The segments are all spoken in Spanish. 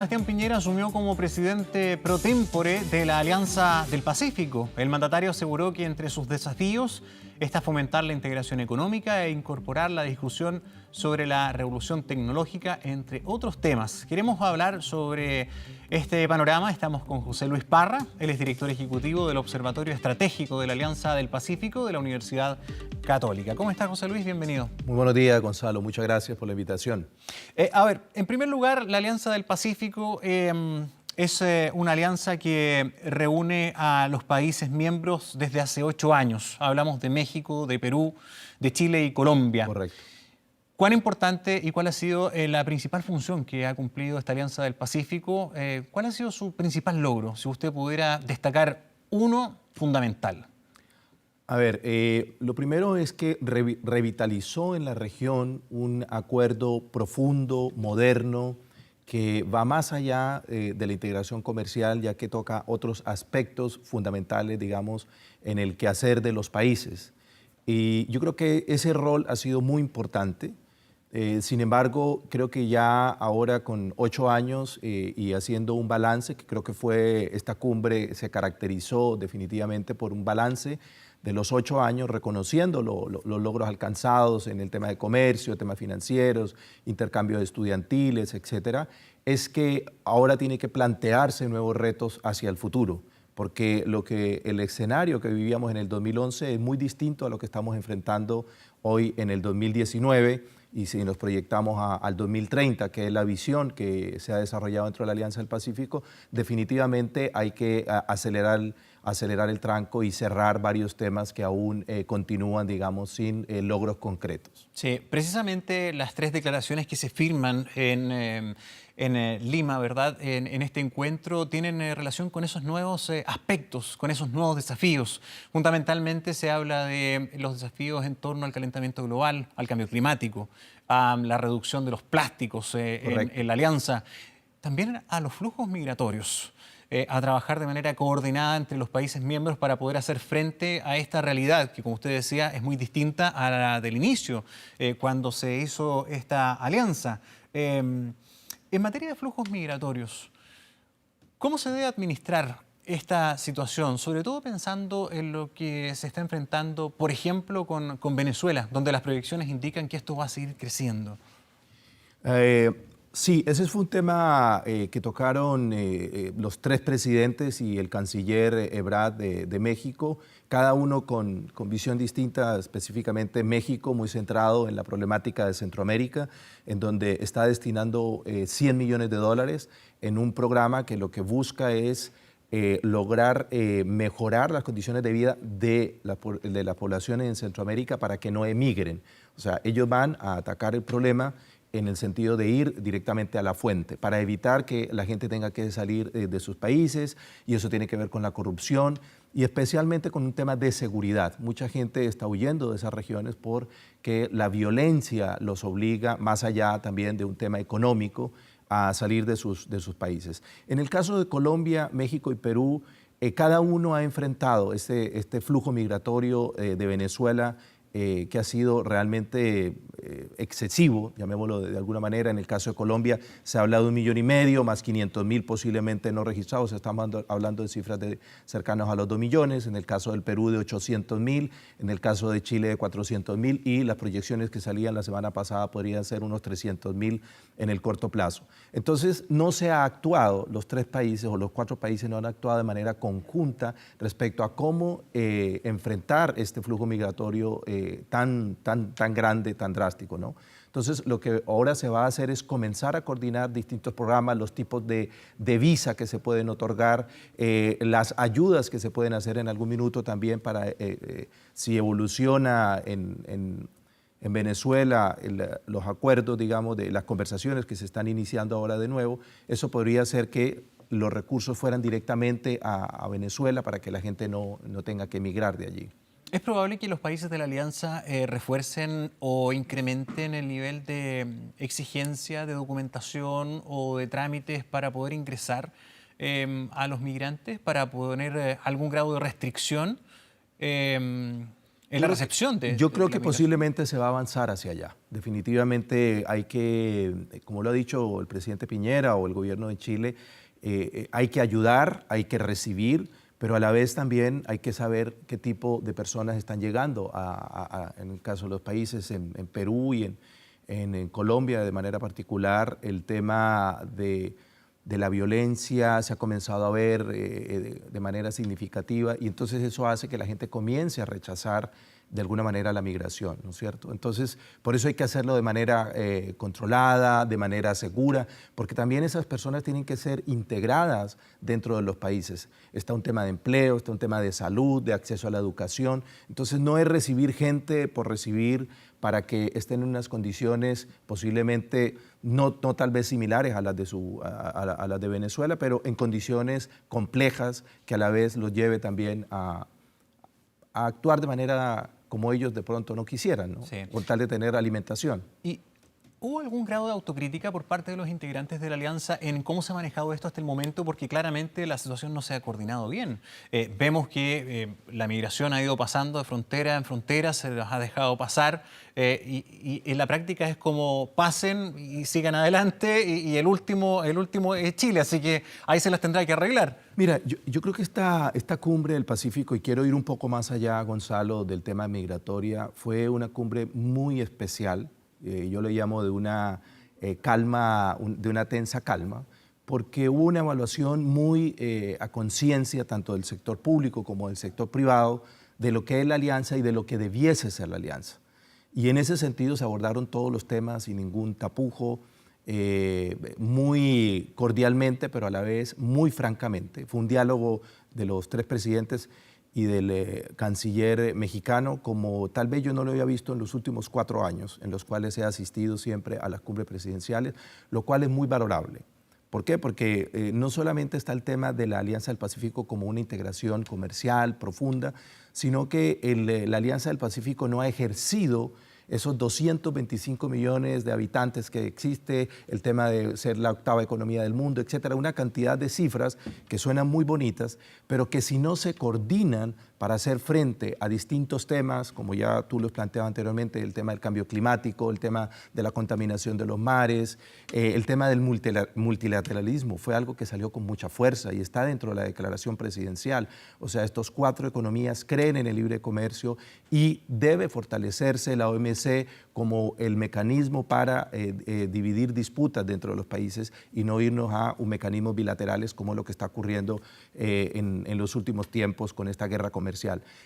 Sebastián Piñera asumió como presidente pro tempore de la Alianza del Pacífico. El mandatario aseguró que entre sus desafíos está fomentar la integración económica e incorporar la discusión sobre la revolución tecnológica, entre otros temas. Queremos hablar sobre este panorama. Estamos con José Luis Parra. Él es director ejecutivo del Observatorio Estratégico de la Alianza del Pacífico de la Universidad Católica. ¿Cómo está, José Luis? Bienvenido. Muy buenos días, Gonzalo. Muchas gracias por la invitación. En primer lugar, la Alianza del Pacífico es una alianza que reúne a los países miembros desde hace 8 años. Hablamos de México, de Perú, de Chile y Colombia. Correcto. ¿Cuán importante y cuál ha sido la principal función que ha cumplido esta Alianza del Pacífico? ¿Cuál ha sido su principal logro? Si usted pudiera destacar uno fundamental. Lo primero es que revitalizó en la región un acuerdo profundo, moderno, que va más allá de la integración comercial, ya que toca otros aspectos fundamentales, digamos, en el quehacer de los países. Y yo creo que ese rol ha sido muy importante. Sin embargo, creo que ya ahora con 8 años y haciendo un balance, que creo que esta cumbre se caracterizó definitivamente por un balance de los 8 años, reconociendo los logros alcanzados en el tema de comercio, temas financieros, intercambios estudiantiles, etcétera, es que ahora tiene que plantearse nuevos retos hacia el futuro, porque el escenario que vivíamos en el 2011 es muy distinto a lo que estamos enfrentando hoy en el 2019, y si nos proyectamos al 2030, que es la visión que se ha desarrollado dentro de la Alianza del Pacífico, definitivamente hay que acelerar el tranco y cerrar varios temas que aún continúan, digamos, sin logros concretos. Sí, precisamente las 3 declaraciones que se firman en Lima, ¿verdad? En este encuentro tienen relación con esos nuevos aspectos, con esos nuevos desafíos. Fundamentalmente se habla de los desafíos en torno al calentamiento global, al cambio climático, a la reducción de los plásticos en la alianza, también a los flujos migratorios. A trabajar de manera coordinada entre los países miembros para poder hacer frente a esta realidad que, como usted decía, es muy distinta a la del inicio, cuando se hizo esta alianza. En materia de flujos migratorios, ¿cómo se debe administrar esta situación? Sobre todo pensando en lo que se está enfrentando, por ejemplo, con Venezuela, donde las proyecciones indican que esto va a seguir creciendo. Sí, ese fue un tema que tocaron los 3 presidentes y el canciller Ebrard de México, cada uno con visión distinta, específicamente México, muy centrado en la problemática de Centroamérica, en donde está destinando $100 millones en un programa que lo que busca es lograr mejorar las condiciones de vida de las poblaciones en Centroamérica para que no emigren. O sea, ellos van a atacar el problema en el sentido de ir directamente a la fuente, para evitar que la gente tenga que salir de sus países, y eso tiene que ver con la corrupción y especialmente con un tema de seguridad. Mucha gente está huyendo de esas regiones porque la violencia los obliga, más allá también de un tema económico, a salir de sus países. En el caso de Colombia, México y Perú, cada uno ha enfrentado este flujo migratorio de Venezuela, que ha sido realmente excesivo, llamémoslo de alguna manera. En el caso de Colombia se ha hablado de 1,5 millones, más 500,000 posiblemente no registrados. Estamos hablando de cifras cercanas a los 2 millones. En el caso del Perú de 800,000, en el caso de Chile de 400,000, y las proyecciones que salían la semana pasada podrían ser unos 300,000 en el corto plazo. Entonces no se ha actuado, los 3 países o los 4 países no han actuado de manera conjunta respecto a cómo enfrentar este flujo migratorio tan grande, tan drástico, ¿no? Entonces, lo que ahora se va a hacer es comenzar a coordinar distintos programas, los tipos de visa que se pueden otorgar, las ayudas que se pueden hacer en algún minuto también para, si evoluciona en Venezuela los acuerdos, digamos, de las conversaciones que se están iniciando ahora de nuevo, eso podría hacer que los recursos fueran directamente a Venezuela para que la gente no tenga que emigrar de allí. ¿Es probable que los países de la Alianza refuercen o incrementen el nivel de exigencia de documentación o de trámites para poder ingresar a los migrantes, para poner algún grado de restricción en la recepción Yo creo de la que migración. posiblemente se va a avanzar hacia allá. Definitivamente hay que, como lo ha dicho el presidente Piñera o el gobierno de Chile, hay que ayudar, hay que recibir, pero a la vez también hay que saber qué tipo de personas están llegando, en el caso de los países, en Perú y en Colombia de manera particular, el tema de la violencia se ha comenzado a ver de manera significativa y entonces eso hace que la gente comience a rechazar de alguna manera la migración, ¿no es cierto? Entonces, por eso hay que hacerlo de manera controlada, de manera segura, porque también esas personas tienen que ser integradas dentro de los países. Está un tema de empleo, está un tema de salud, de acceso a la educación. Entonces, no es recibir gente por recibir para que estén en unas condiciones posiblemente no tal vez similares a las a las de Venezuela, pero en condiciones complejas que a la vez los lleve también a actuar de manera como ellos de pronto no quisieran, ¿no? Sí. Con tal de tener alimentación. ¿Y hubo algún grado de autocrítica por parte de los integrantes de la alianza en cómo se ha manejado esto hasta el momento? Porque claramente la situación no se ha coordinado bien. Vemos que la migración ha ido pasando de frontera en frontera, se las ha dejado pasar y en la práctica es como pasen y sigan adelante y el último es Chile, así que ahí se las tendrá que arreglar. Mira, yo creo que esta cumbre del Pacífico, y quiero ir un poco más allá, Gonzalo, del tema migratoria, fue una cumbre muy especial. Yo le llamo de una calma, de una tensa calma, porque hubo una evaluación muy a conciencia, tanto del sector público como del sector privado, de lo que es la alianza y de lo que debiese ser la alianza. Y en ese sentido se abordaron todos los temas sin ningún tapujo, muy cordialmente, pero a la vez muy francamente. Fue un diálogo de los tres presidentes y del canciller mexicano, como tal vez yo no lo había visto en los últimos 4 años, en los cuales he asistido siempre a las cumbres presidenciales, lo cual es muy valorable. ¿Por qué? Porque no solamente está el tema de la Alianza del Pacífico como una integración comercial profunda, sino que la Alianza del Pacífico no ha ejercido esos 225 millones de habitantes que existe, el tema de ser la 8ª economía del mundo, etcétera, una cantidad de cifras que suenan muy bonitas, pero que si no se coordinan para hacer frente a distintos temas, como ya tú los planteabas anteriormente, el tema del cambio climático, el tema de la contaminación de los mares, el tema del multilateralismo, fue algo que salió con mucha fuerza y está dentro de la declaración presidencial. O sea, estos 4 economías creen en el libre comercio y debe fortalecerse la OMC como el mecanismo para dividir disputas dentro de los países y no irnos a un mecanismo bilaterales como lo que está ocurriendo en los últimos tiempos con esta guerra comercial.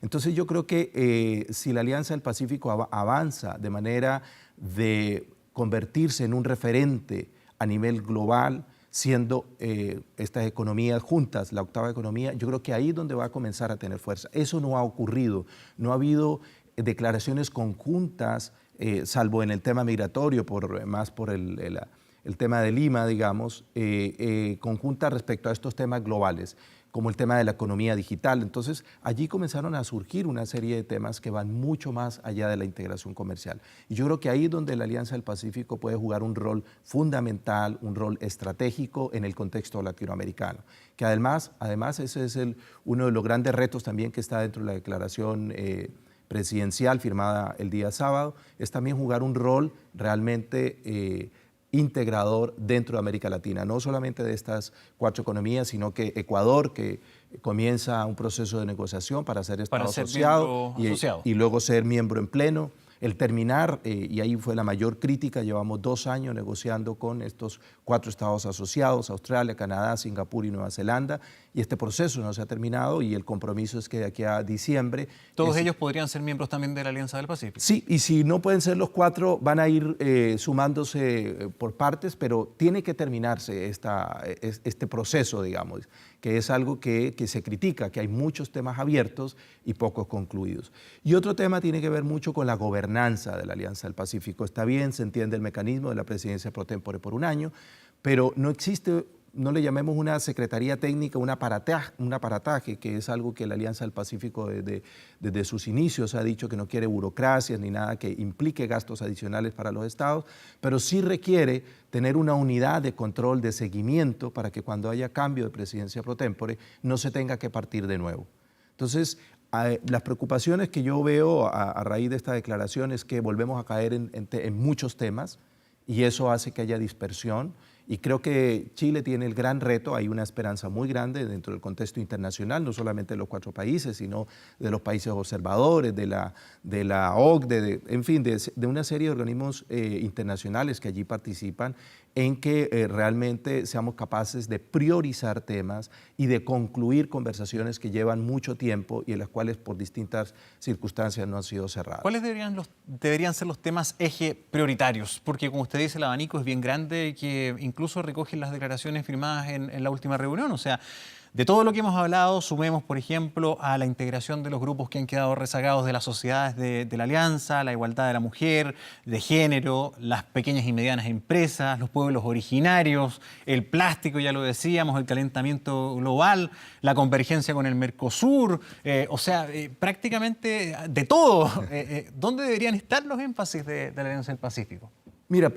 Entonces yo creo que si la Alianza del Pacífico avanza de manera de convertirse en un referente a nivel global, siendo estas economías juntas, la 8ª economía, yo creo que ahí es donde va a comenzar a tener fuerza. Eso no ha ocurrido, no ha habido declaraciones conjuntas, salvo en el tema migratorio, más por el tema de Lima, digamos, conjuntas respecto a estos temas globales, como el tema de la economía digital. Entonces, allí comenzaron a surgir una serie de temas que van mucho más allá de la integración comercial. Y yo creo que ahí es donde la Alianza del Pacífico puede jugar un rol fundamental, un rol estratégico en el contexto latinoamericano, que además ese es uno de los grandes retos también que está dentro de la declaración presidencial firmada el día sábado, es también jugar un rol realmente integrador dentro de América Latina, no solamente de estas 4 economías, sino que Ecuador, que comienza un proceso de negociación para ser Estado asociado y luego ser miembro en pleno. El terminar, y ahí fue la mayor crítica, llevamos 2 años negociando con estos 4 estados asociados, Australia, Canadá, Singapur y Nueva Zelanda, y este proceso no se ha terminado y el compromiso es que de aquí a diciembre... ¿Todos ellos podrían ser miembros también de la Alianza del Pacífico? Sí, y si no pueden ser los 4, van a ir sumándose por partes, pero tiene que terminarse este proceso, digamos, que es algo que se critica, que hay muchos temas abiertos y pocos concluidos. Y otro tema tiene que ver mucho con la gobernanza de la Alianza del Pacífico. Está bien, se entiende el mecanismo de la presidencia pro tempore por 1 año, pero no existe, no le llamemos una secretaría técnica, un aparataje, que es algo que la Alianza del Pacífico desde sus inicios ha dicho que no quiere burocracias ni nada que implique gastos adicionales para los estados, pero sí requiere tener una unidad de control, de seguimiento, para que cuando haya cambio de presidencia pro tempore no se tenga que partir de nuevo. Entonces, Las preocupaciones que yo veo a raíz de esta declaración es que volvemos a caer en muchos temas y eso hace que haya dispersión. Y creo que Chile tiene el gran reto, hay una esperanza muy grande dentro del contexto internacional, no solamente de los 4 países, sino de los países observadores, de la OCDE, en fin, de una serie de organismos internacionales que allí participan, en que realmente seamos capaces de priorizar temas y de concluir conversaciones que llevan mucho tiempo y en las cuales por distintas circunstancias no han sido cerradas. ¿Cuáles deberían ser los temas eje prioritarios? Porque como usted dice, el abanico es bien grande que incluso recogen las declaraciones firmadas en la última reunión. O sea, de todo lo que hemos hablado, sumemos, por ejemplo, a la integración de los grupos que han quedado rezagados de las sociedades de la Alianza, la igualdad de la mujer, de género, las pequeñas y medianas empresas, los pueblos originarios, el plástico, ya lo decíamos, el calentamiento global, la convergencia con el Mercosur, prácticamente de todo. ¿Dónde deberían estar los énfasis de la Alianza del Pacífico? Mira,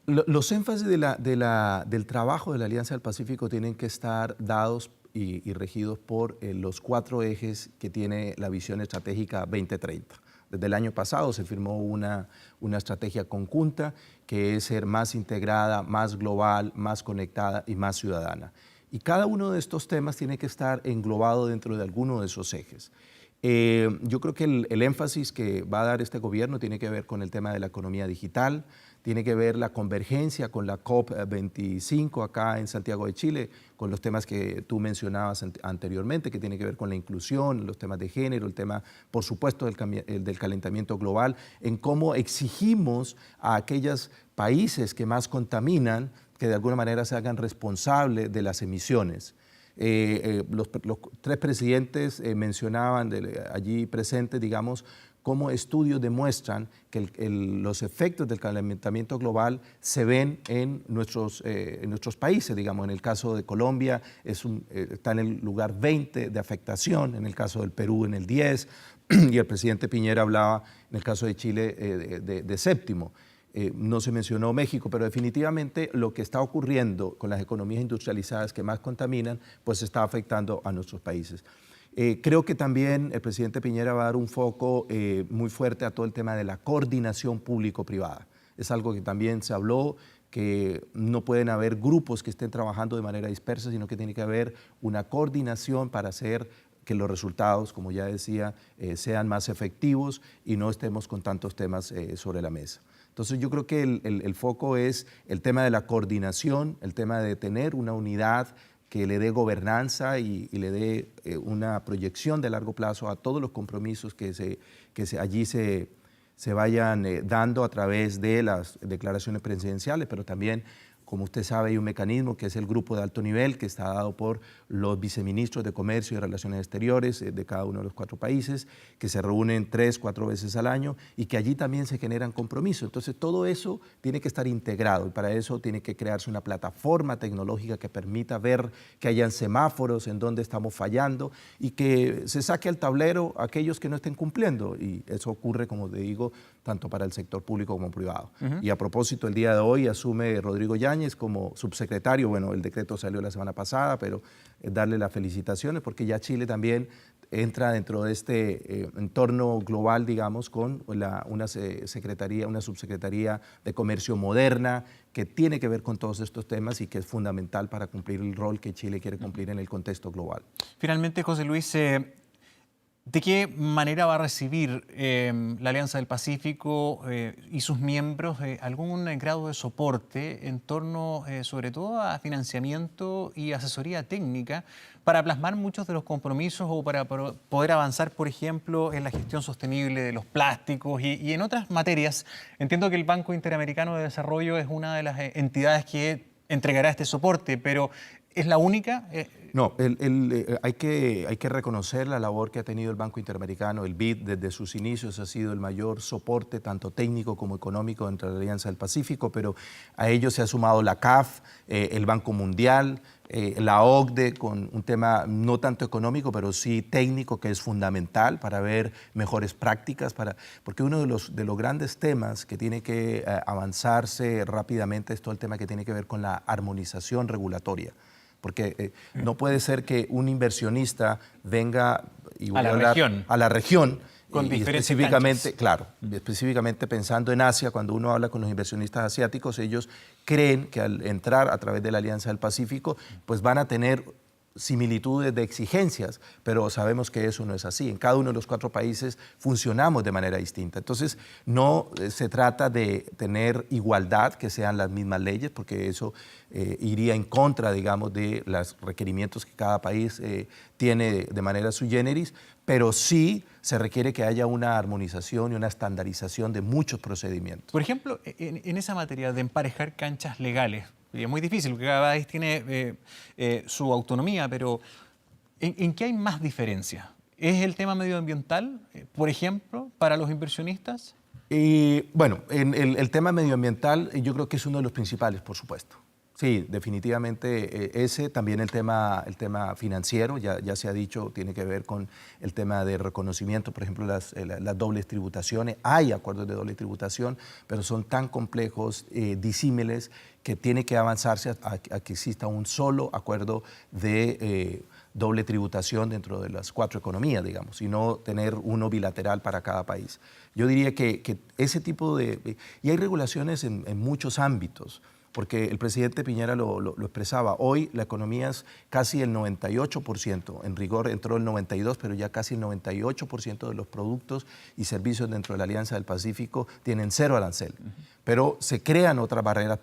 los énfasis del trabajo de la Alianza del Pacífico tienen que estar dados y regidos por los 4 ejes que tiene la visión estratégica 2030. Desde el año pasado se firmó una estrategia conjunta que es ser más integrada, más global, más conectada y más ciudadana. Y cada uno de estos temas tiene que estar englobado dentro de alguno de esos ejes. Yo creo que el énfasis que va a dar este gobierno tiene que ver con el tema de la economía digital, tiene que ver la convergencia con la COP25 acá en Santiago de Chile, con los temas que tú mencionabas anteriormente, que tiene que ver con la inclusión, los temas de género, el tema, por supuesto, del calentamiento global, en cómo exigimos a aquellos países que más contaminan que de alguna manera se hagan responsables de las emisiones. Los 3 presidentes mencionaban allí presentes, digamos, cómo estudios demuestran que los efectos del calentamiento global se ven en nuestros países. Digamos, en el caso de Colombia está en el lugar 20 de afectación, en el caso del Perú en el 10, y el presidente Piñera hablaba en el caso de Chile de séptimo. No se mencionó México, pero definitivamente lo que está ocurriendo con las economías industrializadas que más contaminan, pues está afectando a nuestros países. Creo que también el presidente Piñera va a dar un foco muy fuerte a todo el tema de la coordinación público-privada. Es algo que también se habló, que no pueden haber grupos que estén trabajando de manera dispersa, sino que tiene que haber una coordinación para hacer que los resultados, como ya decía, sean más efectivos y no estemos con tantos temas sobre la mesa. Entonces yo creo que el foco es el tema de la coordinación, el tema de tener una unidad que le dé gobernanza y le dé una proyección de largo plazo a todos los compromisos que allí se vayan dando a través de las declaraciones presidenciales, pero también, como usted sabe, hay un mecanismo que es el grupo de alto nivel que está dado por los viceministros de Comercio y Relaciones Exteriores de cada uno de los 4 países, que se reúnen 3, 4 veces al año y que allí también se generan compromisos. Entonces todo eso tiene que estar integrado y para eso tiene que crearse una plataforma tecnológica que permita ver que hayan semáforos en donde estamos fallando y que se saque al tablero a aquellos que no estén cumpliendo. Y eso ocurre, como te digo, tanto para el sector público como privado. Y a propósito, el día de hoy asume Rodrigo Yáñez como subsecretario. Bueno, el decreto salió la semana pasada, pero darle las felicitaciones porque ya Chile también entra dentro de este entorno global, digamos, con una subsecretaría de comercio moderna que tiene que ver con todos estos temas y que es fundamental para cumplir el rol que Chile quiere cumplir en el contexto global. Finalmente, José Luis, ¿de qué manera va a recibir la Alianza del Pacífico y sus miembros algún grado de soporte en torno sobre todo a financiamiento y asesoría técnica para plasmar muchos de los compromisos o para poder avanzar, por ejemplo, en la gestión sostenible de los plásticos y en otras materias? Entiendo que el Banco Interamericano de Desarrollo es una de las entidades que entregará este soporte, pero ¿es la única? No, hay que reconocer la labor que ha tenido el Banco Interamericano, el BID, desde sus inicios ha sido el mayor soporte, tanto técnico como económico, entre la Alianza del Pacífico, pero a ello se ha sumado la CAF, el Banco Mundial, la OCDE, con un tema no tanto económico, pero sí técnico, que es fundamental para ver mejores prácticas, porque uno de los grandes temas que tiene que avanzarse rápidamente es todo el tema que tiene que ver con la armonización regulatoria. Porque no puede ser que un inversionista venga y voy A la hablar región. a la región, Con y diferentes específicamente, canchas. claro, específicamente pensando en Asia, cuando uno habla con los inversionistas asiáticos, ellos creen que al entrar a través de la Alianza del Pacífico, pues van a tener similitudes de exigencias, pero sabemos que eso no es así. En cada uno de los 4 países funcionamos de manera distinta. Entonces, no se trata de tener igualdad, que sean las mismas leyes, porque eso iría en contra, digamos, de los requerimientos que cada país tiene de manera sui generis, pero sí se requiere que haya una armonización y una estandarización de muchos procedimientos. Por ejemplo, en esa materia de emparejar canchas legales, y es muy difícil porque cada país tiene su autonomía, pero ¿en qué hay más diferencia? ¿Es el tema medioambiental, por ejemplo, para los inversionistas? Bueno, en el tema medioambiental yo creo que es uno de los principales, por supuesto. Sí, definitivamente ese, también el tema financiero, ya se ha dicho, tiene que ver con el tema de reconocimiento, por ejemplo, las dobles tributaciones. Hay acuerdos de doble tributación, pero son tan complejos, disímiles, que tiene que avanzarse a que exista un solo acuerdo de doble tributación dentro de las 4 economías, digamos, y no tener uno bilateral para cada país. Yo diría que ese tipo de... Y hay regulaciones en muchos ámbitos, porque el presidente Piñera lo expresaba. Hoy la economía es casi el 98%, en rigor entró el 92%, pero ya casi el 98% de los productos y servicios dentro de la Alianza del Pacífico tienen 0 arancel. Pero se crean otras barreras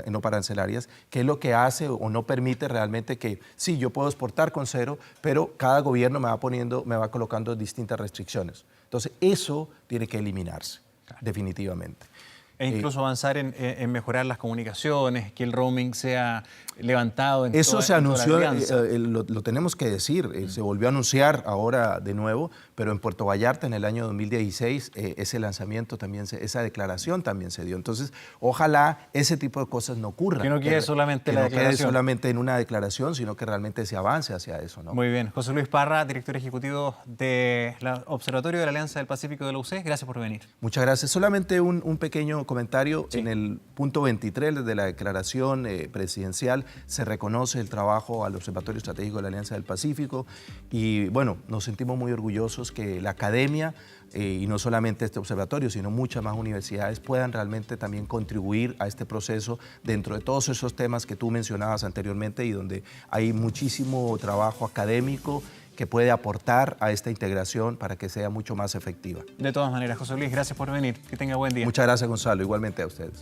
no arancelarias, que es lo que hace o no permite realmente que, sí, yo puedo exportar con 0, pero cada gobierno me va colocando distintas restricciones. Entonces, eso tiene que eliminarse, definitivamente. E incluso avanzar en mejorar las comunicaciones, que el roaming sea levantado en eso se anunció, lo tenemos que decir, se volvió a anunciar ahora de nuevo, pero en Puerto Vallarta en el año 2016 ese lanzamiento también, esa declaración también se dio. Entonces, ojalá ese tipo de cosas no ocurran. Que no quede solamente la declaración. Que no quede solamente en una declaración, sino que realmente se avance hacia eso, ¿no? Muy bien. José Luis Parra, director ejecutivo del Observatorio de la Alianza del Pacífico de la UC, gracias por venir. Muchas gracias. Solamente un pequeño comentario. Sí. En el punto 23 de la declaración presidencial se reconoce el trabajo al Observatorio Estratégico de la Alianza del Pacífico y bueno, nos sentimos muy orgullosos que la academia y no solamente este observatorio, sino muchas más universidades puedan realmente también contribuir a este proceso dentro de todos esos temas que tú mencionabas anteriormente y donde hay muchísimo trabajo académico que puede aportar a esta integración para que sea mucho más efectiva. De todas maneras, José Luis, gracias por venir. Que tenga buen día. Muchas gracias, Gonzalo. Igualmente a ustedes.